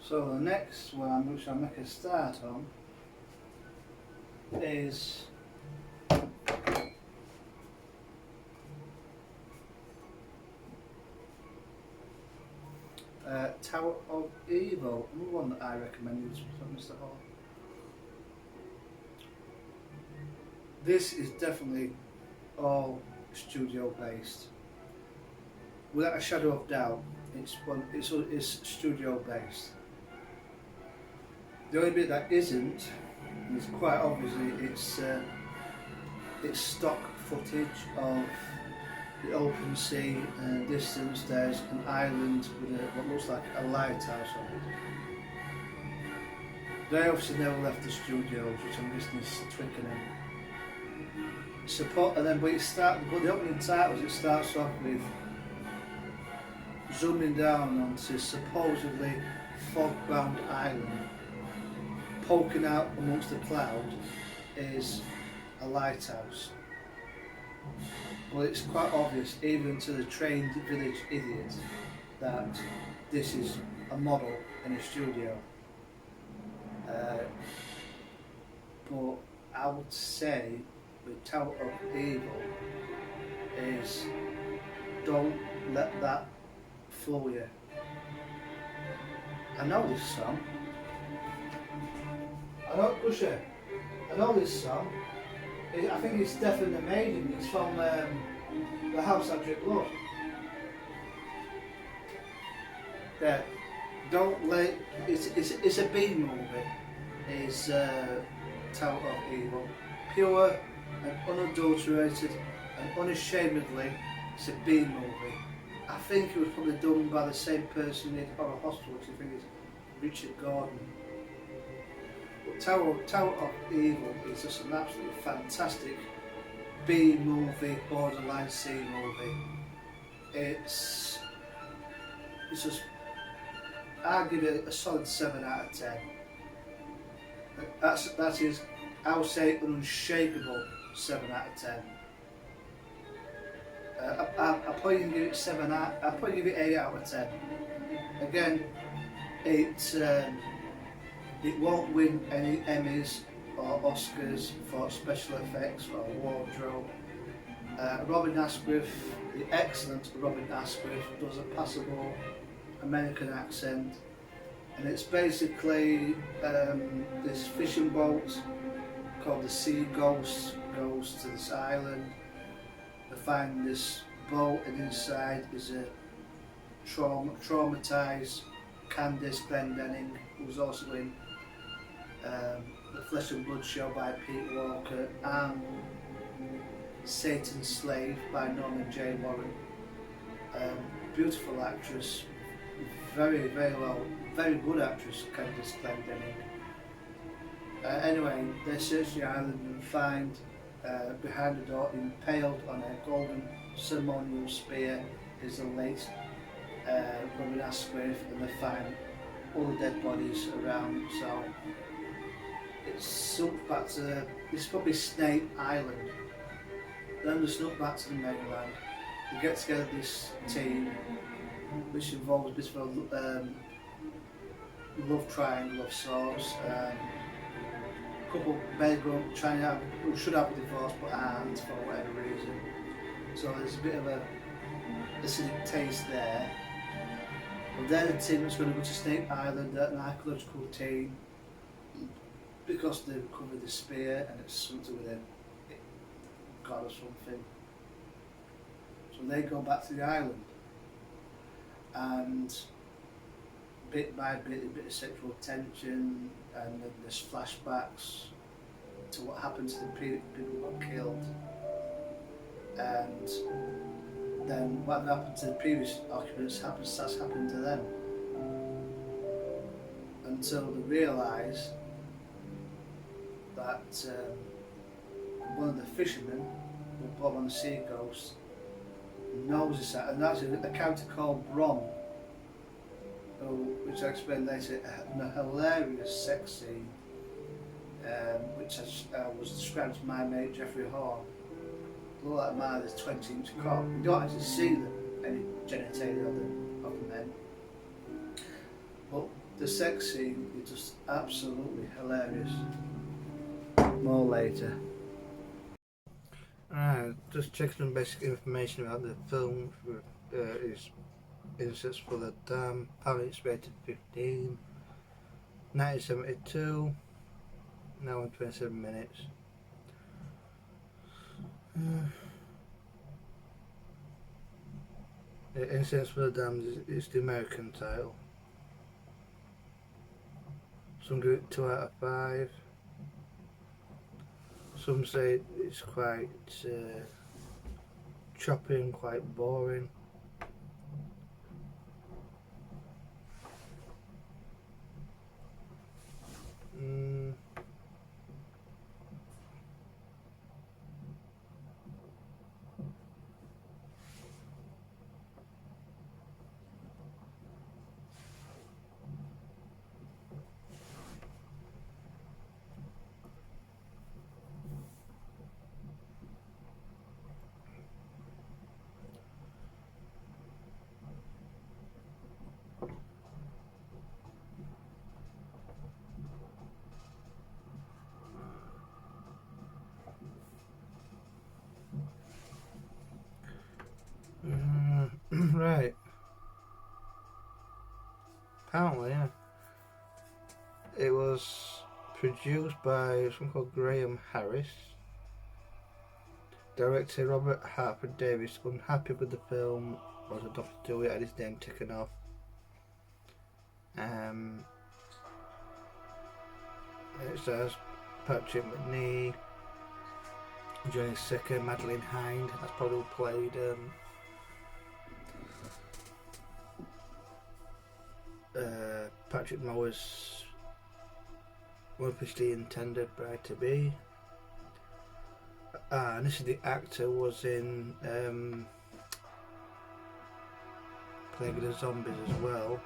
So the next one, which I'll make a start on, is Tower of Evil. Another one that I recommended from Mr. Hall. This is definitely all studio based. Without a shadow of doubt, it's studio based. The only bit that isn't is quite obviously it's stock footage of the open sea, and in the distance there's an island with what looks like a lighthouse on it. They obviously never left the studios, which I'm guessing is Twickenham. But the opening titles, it starts off with zooming down onto supposedly fog-bound island. Poking out amongst the clouds is a lighthouse. Well, it's quite obvious, even to the trained village idiot, that this is a model in a studio. But I would say the Tower of Evil is, don't let that fool you. I know this song. I know this song. I think it's Death and the Maiden. It's from The House That Drip Blood. Yeah. Don't let. It's a B movie. It's Tower of Evil. Pure and unadulterated and unashamedly, it's a B movie. I think it was probably done by the same person who did Horror Hospital, which I think is Richard Gordon. But Tower of Evil is just an absolutely fantastic B movie, borderline C movie. It's just, I'll give it a solid 7 out of 10. That is, I would say, an unshakable 7 out of 10. I'll probably give it 7 out. I'll probably give it 8 out of 10. Again, it won't win any Emmys or Oscars for special effects or wardrobe. Robin Asquith, the excellent Robin Asquith, does a passable American accent, and it's basically this fishing boat called the Sea Ghost goes to this island. They find this boat, and inside is a traumatised Candice Glendenning, who's also in The Flesh and Blood Show by Pete Walker and Satan's Slave by Norman J. Warren. Beautiful actress, very good actress, Candice Glendenning. Anyway, they search the island and find behind the door, impaled on a golden ceremonial spear, is the late Robin Asquith, and they find all the dead bodies around. So it's sunk back to, this is probably Snape Island. Then they snuck back to the mainland. They get together this team, which involves a bit of a love triangle of sorts. Couple trying to have, who should have a divorce but aren't for whatever reason. So there's a bit of a acidic taste there. But they're the team that's going to go to Snape Island, an archaeological team, because they've recovered the spear and it's something with a god or something. So they go back to the island, and bit by bit, a bit of sexual tension, and then there's flashbacks to what happened to the people who got killed, and then what happened to the previous occupants starts happening to them, until they realise that one of the fishermen who brought on the Sea Ghost knows this, and that's a character called Bron, which I explained later, a hilarious sex scene, which was described to my mate Jeffrey Hall. Look like mine is 20-inch cock. You don't actually see any genitalia of the men. But The sex scene is just absolutely hilarious. More later. Alright, just checking some basic information about the film. Is Innocence for the Dam. Apparently it's rated 15. 1972. Now on 27 minutes. Innocence for the Damned is the American title. Some give it 2 out of 5. Some say it's quite choppy and quite boring. Right. Apparently, yeah. It was produced by someone called Graham Harris. Director Robert Harper Davis, unhappy with the film, was adopted to it, had his name taken off. It stars Patrick McNee, Johnny Sicker, Madeline Hind. That's probably who played Patrick Mower's officially intended bride to be. And this is the actor was in Plague of the Zombies as well.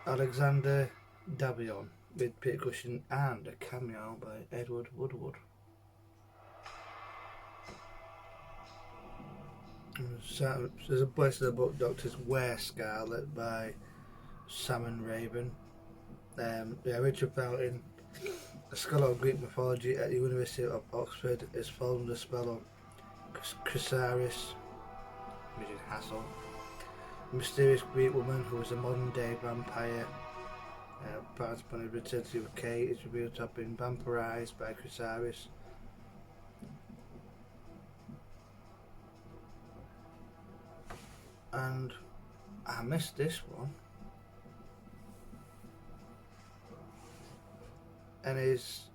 Alexander Davion with Peter Cushing and a cameo by Edward Woodward. So, there's a place in the book, Doctors Wear Scarlet by Salmon Raven. Richard Fountain, a scholar of Greek mythology at the University of Oxford, is following the spell of Chrysaris, which is Hassel, a mysterious Greek woman who is a modern day vampire. Perhaps upon a return to the UK, is revealed to have been vampirized by Chrysaris. And I missed this one.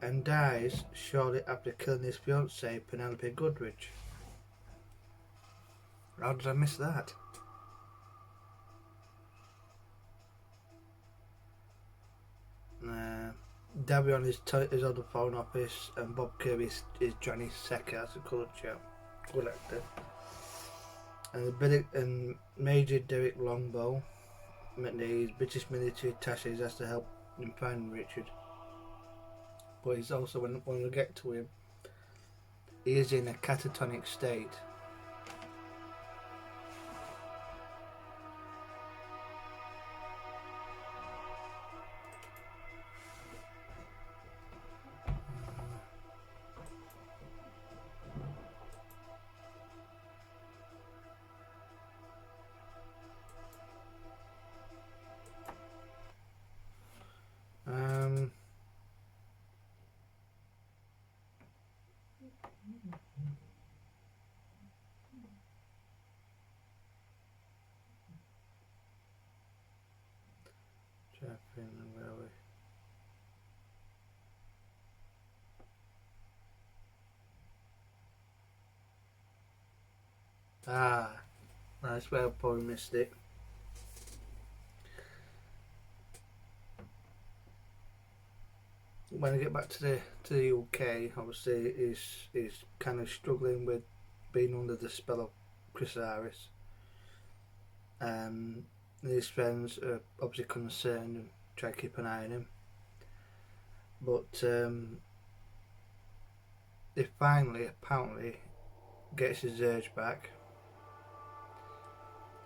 And dies shortly after killing his fiancée Penelope Goodrich. How did I miss that? Davion is on the phone office, and Bob Kirby is Johnny Secker as a coloured chap, good actor. And Major Derek Longbow McNee's British military attaché has to help him find Richard. But he's also, when we get to him, he is in a catatonic state. Where are we? That's where I probably missed it. When I get back to the UK, obviously he's kind of struggling with being under the spell of Chrysaris. His friends are obviously concerned and try to keep an eye on him. But he finally, apparently, gets his urge back.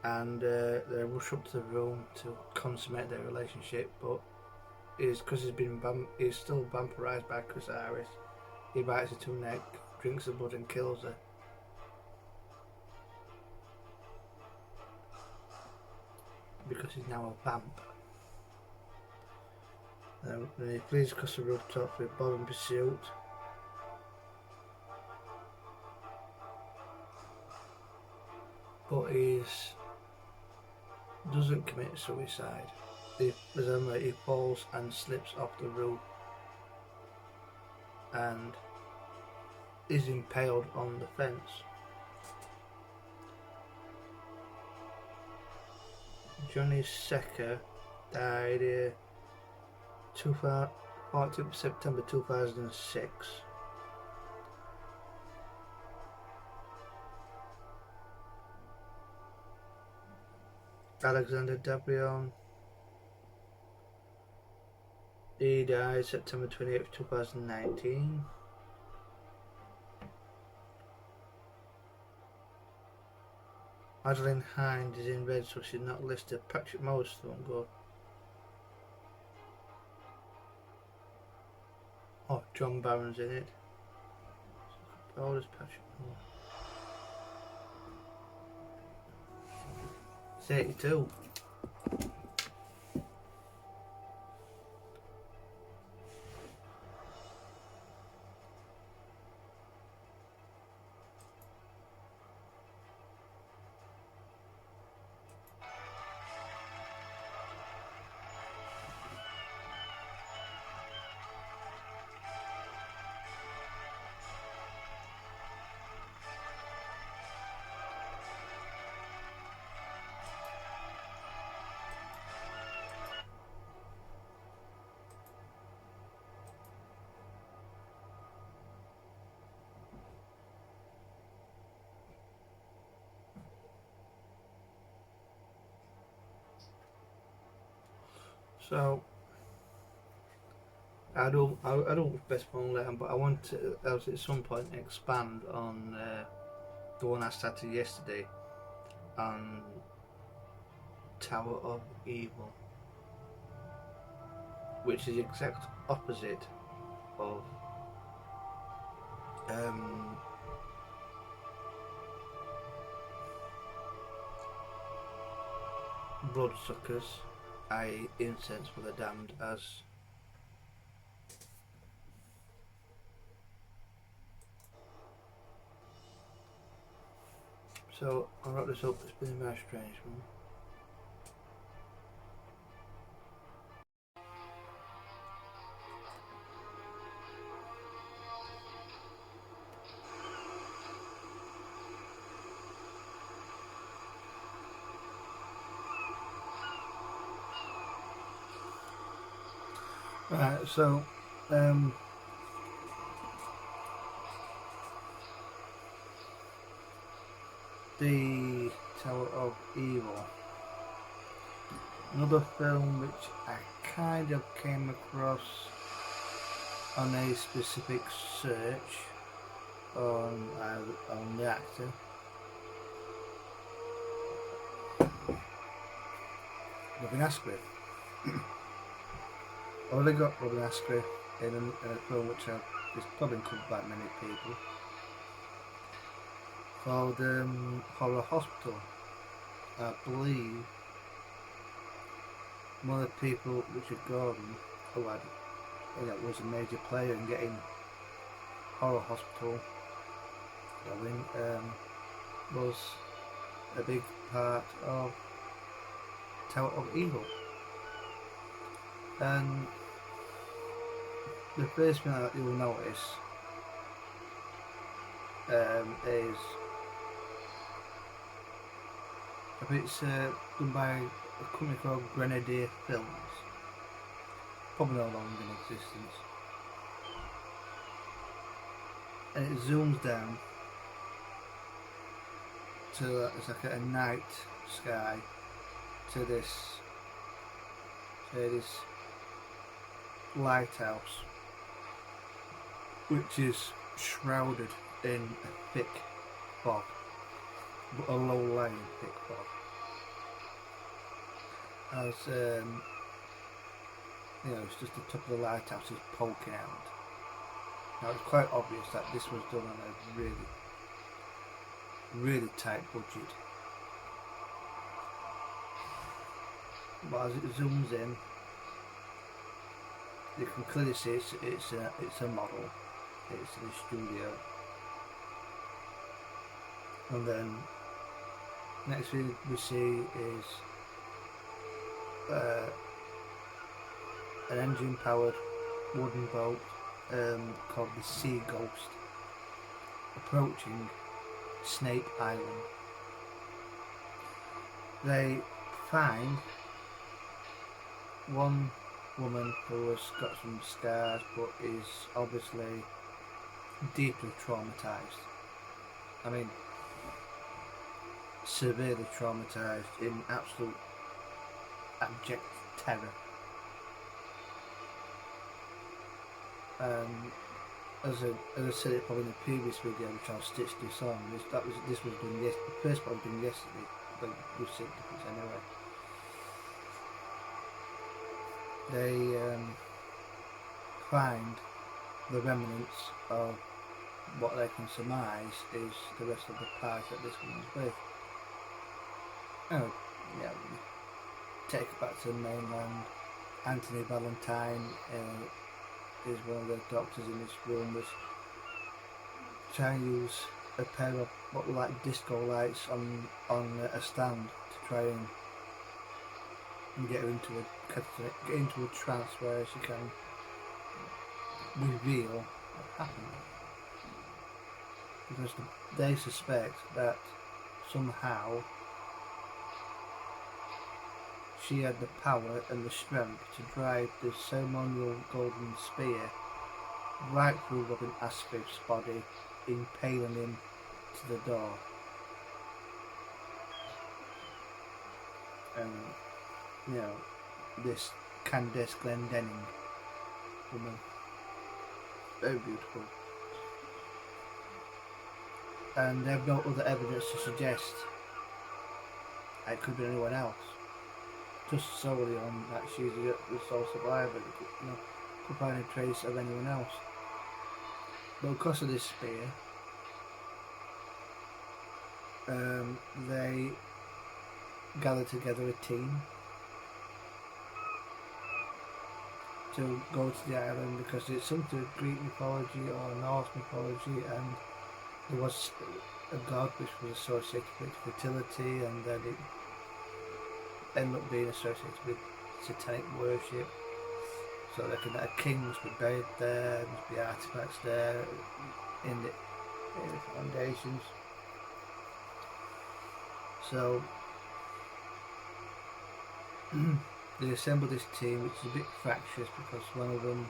and they rush up to the room to consummate their relationship, but because he's still vampirized by Chrysaris, he bites her to her neck, drinks the blood and kills her. Because he's now a vamp. Then he flees across the rooftops with Bob in pursuit. But he doesn't commit suicide. He falls and slips off the roof and is impaled on the fence. Johnny Secker died 14th September 2006. Alexander Dabrion, he died September 28th 2019. Madeline Hind is in red, so she's not listed. Patrick Morris won't go. Oh, John Barron's in it. How old is Patrick Morris? It's 82. So I don't best one later, but I want to at some point expand on the one I started yesterday on Tower of Evil, which is the exact opposite of Bloodsuckers, i.e. Incense for the Damned, as so I'll wrap this up. It's been a very strange one. Right, so the Tower of Evil, another film which I kind of came across on a specific search on the actor. Robin Asquith. I only got Robin Asquith in a film which is probably covered by many people, called Horror Hospital. I believe one of the people, Richard Gordon, who was a major player in getting Horror Hospital going, was a big part of Tower of Evil. And the first thing that you'll notice is it's done by a company called Grenadier Films, probably no longer in existence, and it zooms down to it's like a night sky to this lighthouse, which is shrouded in a thick fog, but a low-lying thick fog. as it's just the top of the lighthouse is poking out. Now it's quite obvious that this was done on a really, really tight budget. But as it zooms in, you can clearly see it's a model. It's in a studio. And then next thing we see is an engine powered wooden boat called the Sea Ghost approaching Snape Island. They find one woman who has got some scars but is obviously deeply traumatised. I mean, severely traumatised, in absolute abject terror. As I said it probably in the previous video, which I'll stitch this on, this was done the first one done yesterday, but we've seen difference anyway. They find the remnants of what they can surmise is the rest of the party that this woman's with. Oh, yeah, take it back to the mainland. Anthony Valentine is one of the doctors in this room, was trying to use a pair of what were like disco lights on a stand to try and get her into a trance where she can reveal what happened. Because they suspect that somehow she had the power and the strength to drive the ceremonial golden spear right through Robin Asquith's body, impaling him to the door. And this Candace Glendenning woman, very beautiful, and they have no other evidence to suggest it could be anyone else, just solely on that she's the sole survivor. Could find a trace of anyone else. But because of this spear, they gather together a team to go to the island because it's something to Greek mythology or Norse mythology, and there was a god which was associated with fertility, and then it ended up being associated with satanic worship. So they reckon that a king must be buried there, there must be artifacts there in the foundations. So they assembled this team, which is a bit fractious because one of them,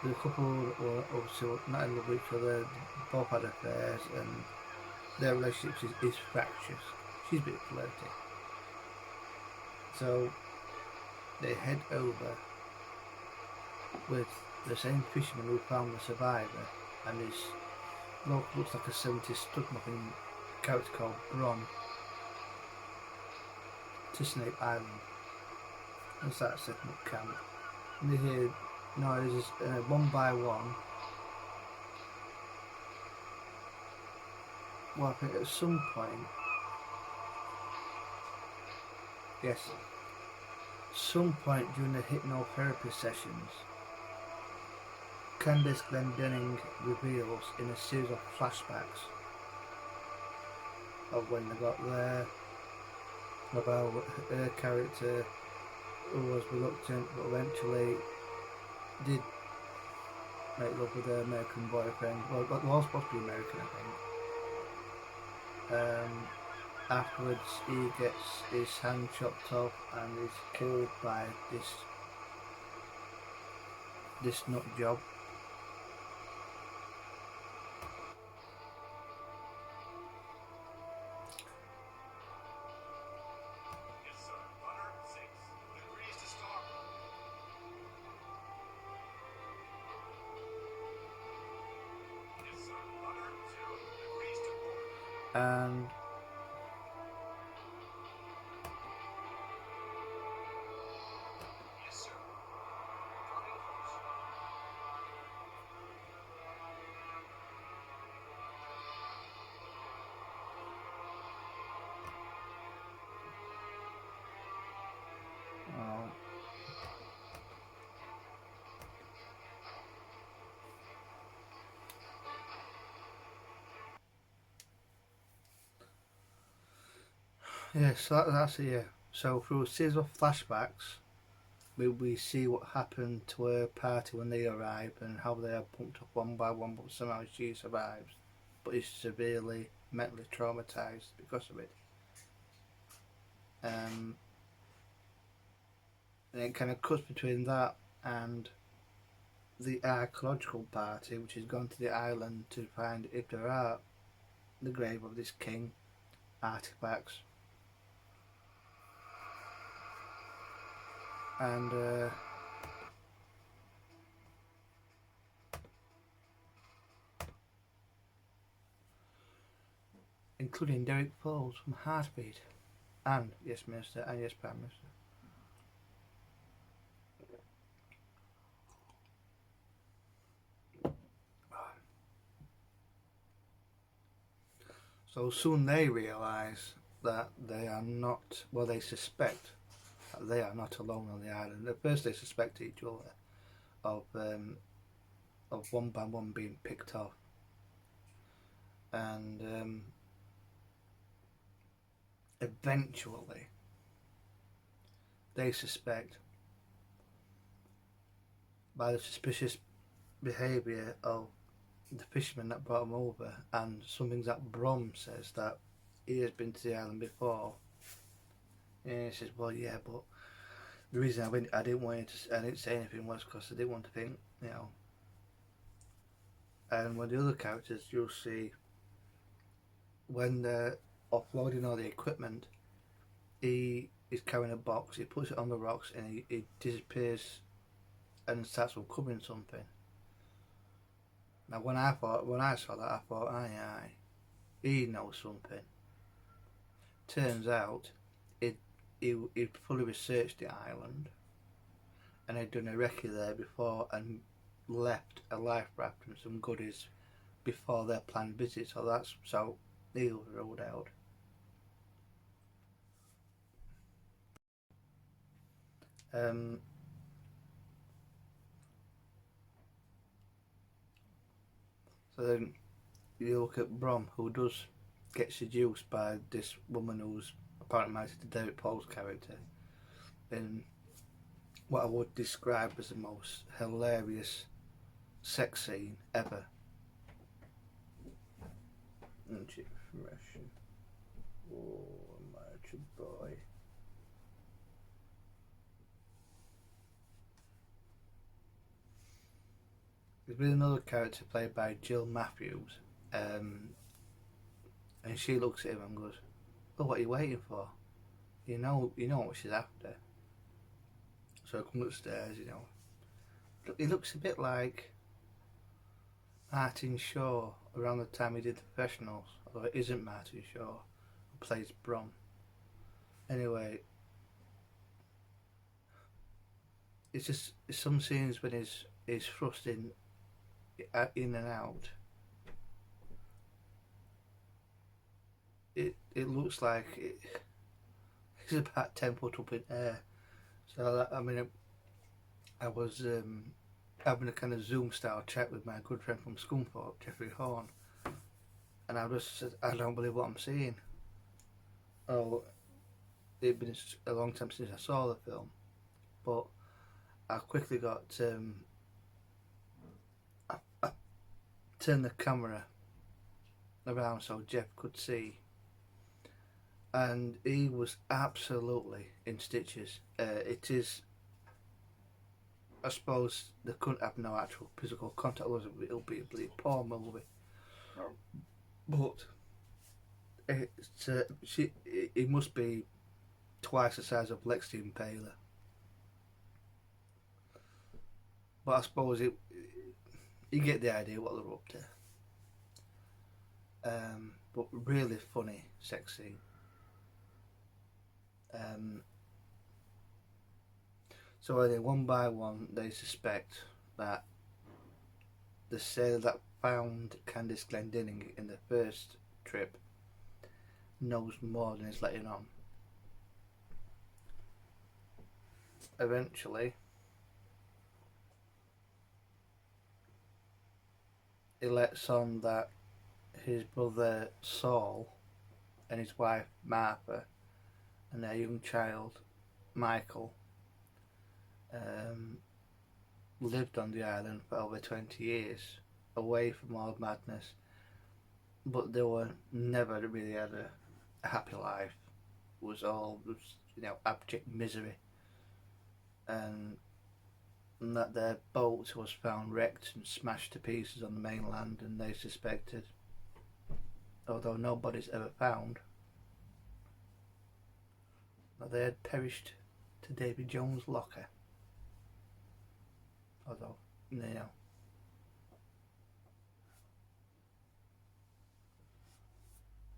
the couple were obviously not in love with each other, both had affairs, and their relationship is fractious. She's a bit flirty. So they head over with the same fisherman who found the survivor, and his bloke looks like a 70s stud-muffin character called Bron, to Snape Island and start setting up camp. And they hear noises one by one. Well, I think at some point, some point during the hypnotherapy sessions, Candace Glendenning reveals in a series of flashbacks of when they got there, about her character who was reluctant but eventually did make love with her American boyfriend. Well, it was supposed to be American, I think. Afterwards he gets his hand chopped off and is killed by this nut job. And Yeah, so that's it. Yeah. So through a series of flashbacks, we see what happened to her party when they arrive and how they are pumped up one by one, but somehow she survives, but is severely mentally traumatized because of it. Um, and it kind of cuts between that and the archaeological party, which has gone to the island to find if there are the grave of this king artifacts, and including Derek Foles from Heartbeat, and Yes Minister, and Yes Prime Minister. So soon they realise that they are not, well, they suspect that they are not alone on the island. At first, they suspect each other of one by one being picked off, and eventually they suspect by the suspicious behaviour of the fisherman that brought him over, and some things that Brom says that he has been to the island before. And he says, "Well, yeah, but the reason I didn't want you to, I didn't say anything was because I didn't want to think, you know." And with the other characters, you'll see when they're offloading all the equipment, he is carrying a box. He puts it on the rocks, and he disappears and starts uncovering something. Now, when I saw that, I thought, aye, he knows something. Turns out, it he'd fully researched the island, and had done a recce there before, and left a life raft and some goodies before their planned visit. So he was ruled out. Um, so then you look at Brom, who does get seduced by this woman who's apparently married to Derek Paul's character, in what I would describe as the most hilarious sex scene ever. Isn't it fresh? Oh, my boy. There's been another character played by Jill Matthews, um, and she looks at him and goes, "Well, what are you waiting for? You know what she's after." So I come upstairs, you know. He looks a bit like Martin Shaw around the time he did The Professionals, although it isn't Martin Shaw who plays Brom. Anyway, it's just some scenes when he's thrusting in and out. It looks like he's about 10 foot up in air. So I mean, I was having a kind of Zoom style chat with my good friend from Scunthorpe, Jeffrey Horn, and I just said, I don't believe what I'm seeing. Oh, it'd been a long time since I saw the film, but I quickly got I turned the camera around so Jeff could see, and he was absolutely in stitches. It is, I suppose, they couldn't have no actual physical contact. It'll be a bleed porn movie, but it must be twice the size of Lexi Impaler. But I suppose you get the idea what they're up to. But really funny sex scene. Um, so anyway, one by one, they suspect that the sailor that found Candice Glendinning in the first trip knows more than he's letting on. Eventually, he lets on that his brother Saul and his wife Martha and their young child, Michael, um, lived on the island for over 20 years, away from all madness, but they were never really had a happy life. It was all abject misery, and that their boat was found wrecked and smashed to pieces on the mainland, and they suspected, although nobody's ever found, that they had perished to Davy Jones' locker. Although,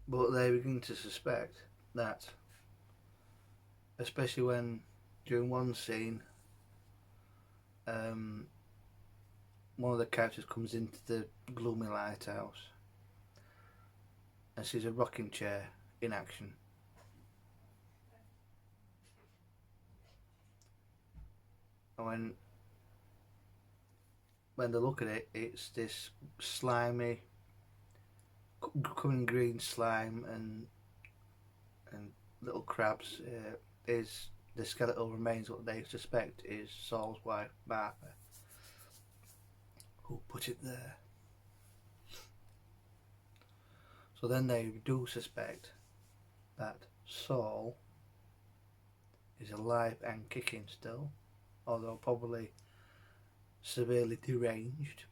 but they begin to suspect that, especially when during one scene, one of the characters comes into the gloomy lighthouse and sees a rocking chair in action. And when they look at it, it's this slimy, coming green slime and little crabs. Is the skeletal remains what they suspect is Saul's wife Martha, who put it there. So then they do suspect that Saul is alive and kicking still, although probably severely deranged,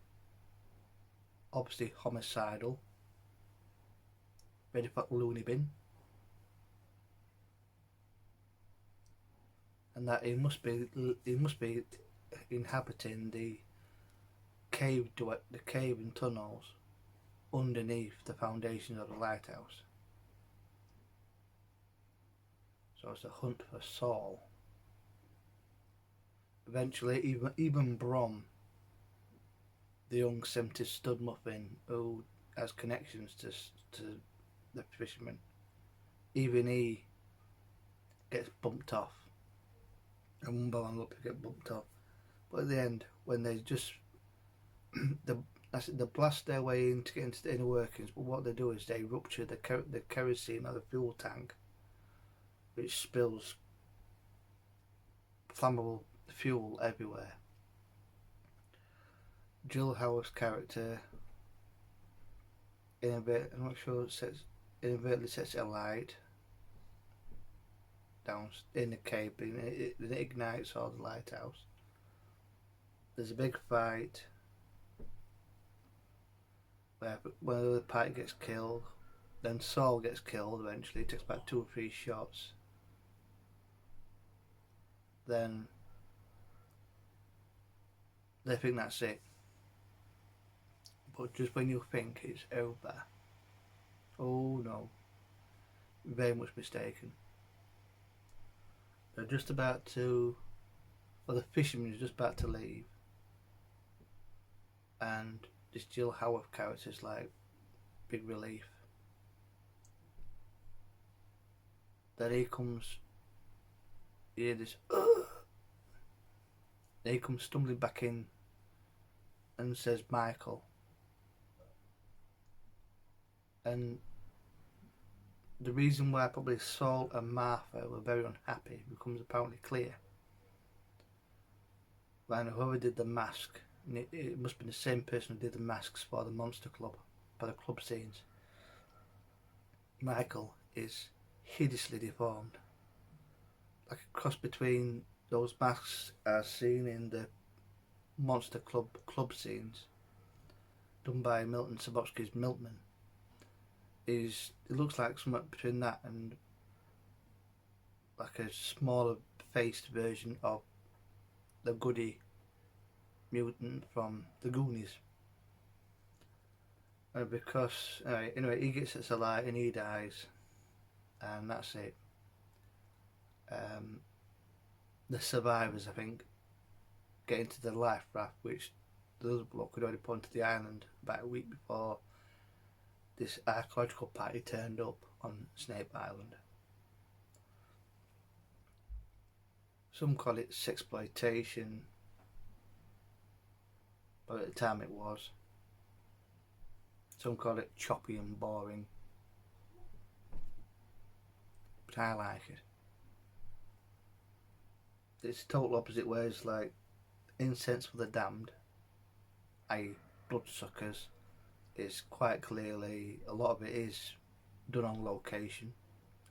obviously homicidal, ready for loony bin, and that he must be inhabiting the cave and tunnels underneath the foundations of the lighthouse. So it's a hunt for Saul. Eventually, even Brom, the young 70s stud muffin who has connections to the fishermen, even he gets bumped off. And one by one, look, get bumped off. But at the end, when they just they blast their way in to get into the inner workings, but what they do is they rupture the kerosene or the fuel tank, which spills flammable fuel everywhere. Jill Howard's character inadvertently sets it alight down in the cave, and it ignites all the lighthouse. There's a big fight where one of the party gets killed, then Saul gets killed eventually. It takes about 2 or 3 shots. Then they think that's it. But just when you think it's over, oh no, very much mistaken. They're just about to, the fisherman is just about to leave, and this Jill Howard character is like big relief. Then he comes, you hear this, then he comes stumbling back in and says Michael. And the reason why probably Saul and Martha were very unhappy becomes apparently clear. And whoever did the mask, and it must have been the same person who did the masks for the Monster Club, for the club scenes. Michael is hideously deformed, like a cross between those masks as seen in the Monster Club scenes done by Milton Subotsky's Milkman. It looks like something between that and like a smaller faced version of the Goody mutant from the Goonies. And because anyway, he gets it alive and he dies, and that's it. The survivors, I think, get into the life raft, which the other bloke had already put to the island about a week before this archaeological party turned up on Snape Island. Some call it sexploitation, but at the time it was. Some call it choppy and boring, but I like it. it's total opposite ways. Like Incense for the Damned, i.e., Bloodsuckers, is quite clearly a lot of it is done on location,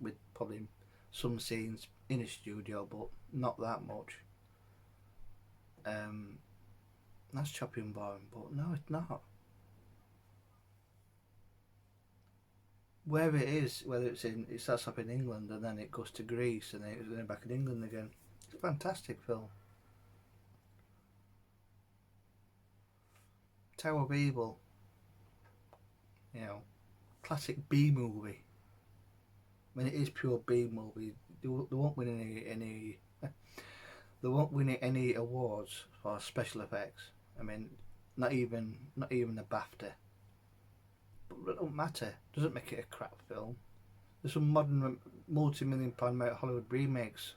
with probably some scenes in a studio, but not that much. Um, that's choppy and boring, but no, it's not. Where it is, whether it starts off in England and then it goes to Greece and then it's back in England again. It's a fantastic film. Tower of Evil, you know, classic B movie. I mean, it is pure B movie. They won't win any they won't win any awards for special effects. I mean, not even a BAFTA. But it don't matter. It doesn't make it a crap film. There's some modern multi-million-pound Hollywood remakes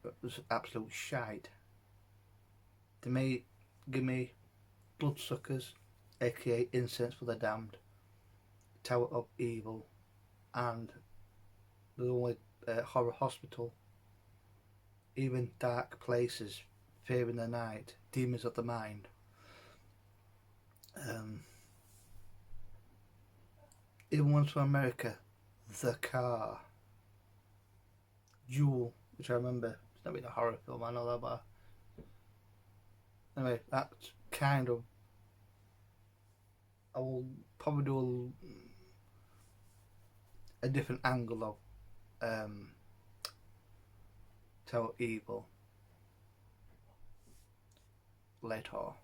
that was absolute shite. To me, give me Bloodsuckers, aka Incense for the Damned, Tower of Evil, and the only horror hospital, even Dark Places, Fear in the Night, Demons of the Mind. Um, Even ones from America, The Car, Jewel, which I remember. It's not really a horror film, I know that, but anyway, that's kind of. I will probably do a different angle of Tower Evil later.